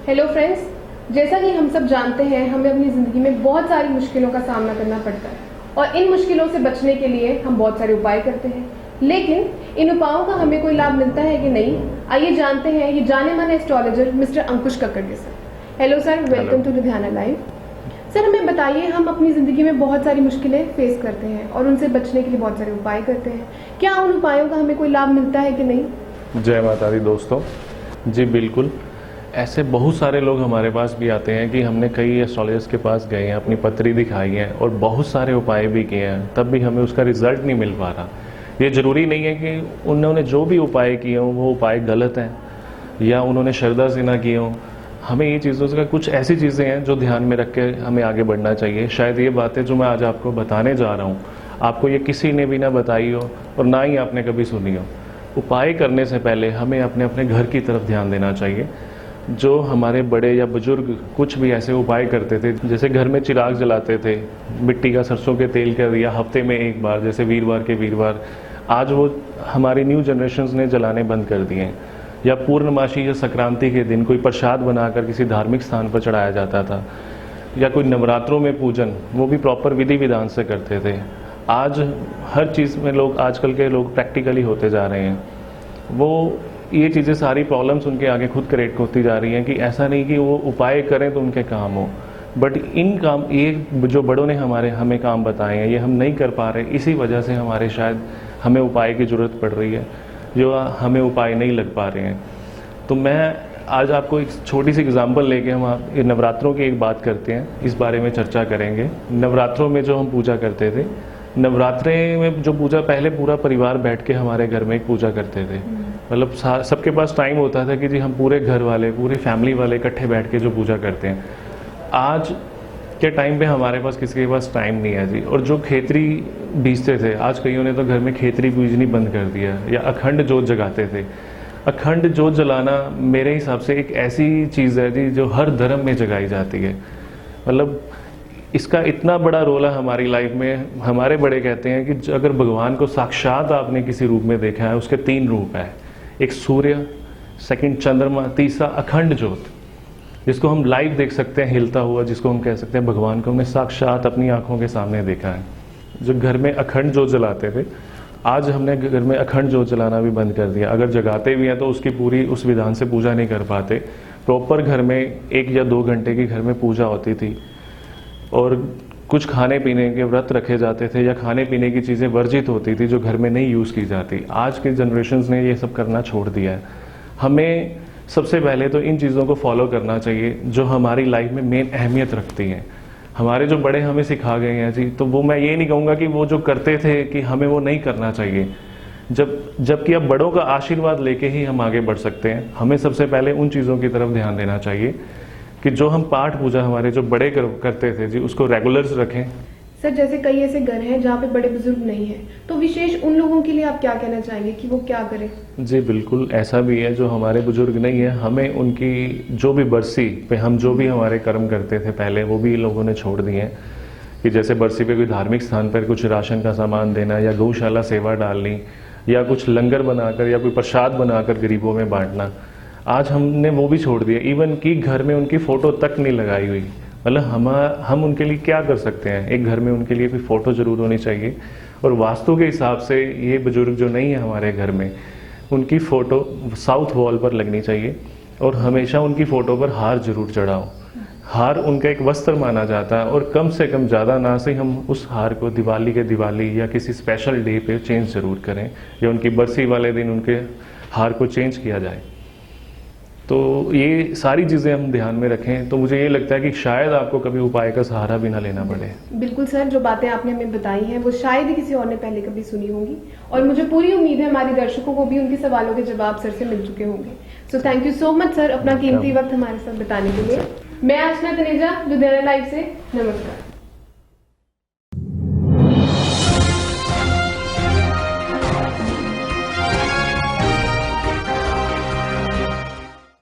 Hello friends, जैसा कि हम सब जानते हैं हमें अपनी ज़िंदगी में बहुत सारी मुश्किलों का सामना करना पड़ता है और इन मुश्किलों से बचने के लिए हम बहुत सारे उपाय करते हैं, लेकिन इन उपायों का हमें कोई लाभ मिलता है कि नहीं, आइए जानते हैं ये जाने माने एस्ट्रोलॉजर मिस्टर अंकुश कक्कड़ के sir. Hello sir, welcome to Ludhiana live. Sir हमें बताइए, हम अपनी ज़िंदगी में बहुत सारी मुश्किलें फेस करते हैं और उनसे बचने के लिए बहुत सारे उपाय करते हैं, क्या उन उपायों का हमें कोई लाभ मिलता है कि नहीं? जय माता दी दोस्तों। जी बिल्कुल, ऐसे बहुत सारे लोग हमारे पास भी आते हैं कि हमने कई एस्ट्रोलॉजर्स के पास गए हैं, अपनी पत्री दिखाई है और बहुत सारे उपाय भी किए हैं, तब भी हमें उसका रिजल्ट नहीं मिल पा रहा। ये ज़रूरी नहीं है कि उन्होंने जो भी उपाय किए हों वो उपाय गलत हैं या उन्होंने श्रद्धा से ना किए हों। हमें ये चीज़ों से कुछ ऐसी चीज़ें हैं जो ध्यान में रख के हमें आगे बढ़ना चाहिए। शायद ये बातें जो मैं आज आपको बताने जा रहा हूँ, आपको ये किसी ने भी ना बताई हो और ना ही आपने कभी सुनी हो। उपाय करने से पहले हमें अपने अपने घर की तरफ ध्यान देना चाहिए। जो हमारे बड़े या बुजुर्ग कुछ भी ऐसे उपाय करते थे, जैसे घर में चिराग जलाते थे, मिट्टी का सरसों के तेल का दिया हफ्ते में एक बार, जैसे वीरवार के वीरवार, आज वो हमारी न्यू जनरेशन्स ने जलाने बंद कर दिए हैं। या पूर्णमासी या संक्रांति के दिन कोई प्रसाद बनाकर किसी धार्मिक स्थान पर चढ़ाया जाता था, या कोई नवरात्रों में पूजन, वो भी प्रॉपर विधि विधान से करते थे। आज हर चीज़ में लोग, आजकल के लोग प्रैक्टिकली होते जा रहे हैं। वो ये चीज़ें सारी प्रॉब्लम्स उनके आगे खुद करेक्ट होती जा रही हैं कि ऐसा नहीं कि वो उपाय करें तो उनके काम हो, बट इन काम, ये जो बड़ों ने हमें काम बताए हैं ये हम नहीं कर पा रहे, इसी वजह से हमारे शायद हमें उपाय की ज़रूरत पड़ रही है, जो हमें उपाय नहीं लग पा रहे हैं। तो मैं आज आपको एक छोटी सी एग्जांपल लेके हम नवरात्रों की एक बात करते हैं, इस बारे में चर्चा करेंगे। नवरात्रों में जो हम पूजा करते थे, नवरात्रे में जो पूजा, पहले पूरा परिवार बैठ के हमारे घर में एक पूजा करते थे। मतलब सबके पास टाइम होता था कि जी हम पूरे घर वाले, पूरी फैमिली वाले इकट्ठे बैठ के जो पूजा करते हैं। आज के टाइम पे हमारे पास किसी के पास टाइम नहीं है जी। और जो खेतरी बीजते थे, आज कईयों ने तो घर में खेतरी बीजनी बंद कर दिया, या अखंड जोत जगाते थे। अखंड जोत जलाना मेरे हिसाब से एक ऐसी चीज़ है जी जो हर धर्म में जगाई जाती है। मतलब इसका इतना बड़ा रोल है हमारी लाइफ में। हमारे बड़े कहते हैं कि अगर भगवान को साक्षात आपने किसी रूप में देखा है, उसके 3 रूप है, एक सूर्य, सेकंड चंद्रमा, तीसरा अखंड ज्योत, जिसको हम लाइव देख सकते हैं हिलता हुआ, जिसको हम कह सकते हैं भगवान को हमने साक्षात अपनी आंखों के सामने देखा है। जो घर में अखंड ज्योत जलाते थे, आज हमने घर में अखंड ज्योत जलाना भी बंद कर दिया। अगर जगाते भी हैं तो उसकी पूरी उस विधान से पूजा नहीं कर पाते। प्रॉपर घर में 1 या 2 घंटे की घर में पूजा होती थी और कुछ खाने पीने के व्रत रखे जाते थे, या खाने पीने की चीज़ें वर्जित होती थी जो घर में नहीं यूज़ की जाती। आज के जनरेशन्स ने ये सब करना छोड़ दिया है। हमें सबसे पहले तो इन चीज़ों को फॉलो करना चाहिए जो हमारी लाइफ में मेन अहमियत रखती हैं। हमारे जो बड़े हमें सिखा गए हैं जी, तो वो मैं ये नहीं कहूँगा कि वो जो करते थे कि हमें वो नहीं करना चाहिए। जबकि अब बड़ों का आशीर्वाद लेके ही हम आगे बढ़ सकते हैं। हमें सबसे पहले उन चीज़ों की तरफ ध्यान देना चाहिए कि जो हम पाठ पूजा हमारे जो बड़े करते थे जी, उसको रेगुलर्स रखें। सर जैसे कई ऐसे घर हैं जहाँ पे बड़े बुजुर्ग नहीं हैं, तो विशेष उन लोगों के लिए आप क्या कहना चाहेंगे कि वो क्या करें? जी बिल्कुल, ऐसा भी है जो हमारे बुजुर्ग नहीं है, हमें उनकी जो भी बरसी पे हम जो भी हमारे कर्म करते थे पहले, वो भी लोगों ने छोड़ दिए हैं। कि जैसे बरसी पे कोई धार्मिक स्थान पर कुछ राशन का सामान देना, या गौशाला सेवा डालनी, या कुछ लंगर बनाकर या कोई प्रसाद बनाकर गरीबों में बांटना, आज हमने वो भी छोड़ दिया। इवन कि घर में उनकी फ़ोटो तक नहीं लगाई हुई। मतलब हम उनके लिए क्या कर सकते हैं? एक घर में उनके लिए भी फ़ोटो ज़रूर होनी चाहिए। और वास्तु के हिसाब से ये बुजुर्ग जो नहीं है हमारे घर में, उनकी फ़ोटो साउथ वॉल पर लगनी चाहिए और हमेशा उनकी फ़ोटो पर हार जरूर चढ़ाओ। हार उनका एक वस्त्र माना जाता है, और कम से कम ज़्यादा ना से हम उस हार को दिवाली के दिवाली या किसी स्पेशल डे पे चेंज ज़रूर करें, या उनकी बरसी वाले दिन उनके हार को चेंज किया जाए। तो ये सारी चीज़ें हम ध्यान में रखें, तो मुझे ये लगता है कि शायद आपको कभी उपाय का सहारा भी ना लेना पड़े। बिल्कुल सर, जो बातें आपने हमें बताई हैं वो शायद ही किसी और ने पहले कभी सुनी होंगी, और मुझे पूरी उम्मीद है हमारे दर्शकों को भी उनके सवालों के जवाब सर से मिल चुके होंगे। So thank you so much sir, अपना कीमती वक्त हमारे साथ बिताने के लिए। मैं आशना तनेजा, लुधियाना लाइव से, नमस्कार।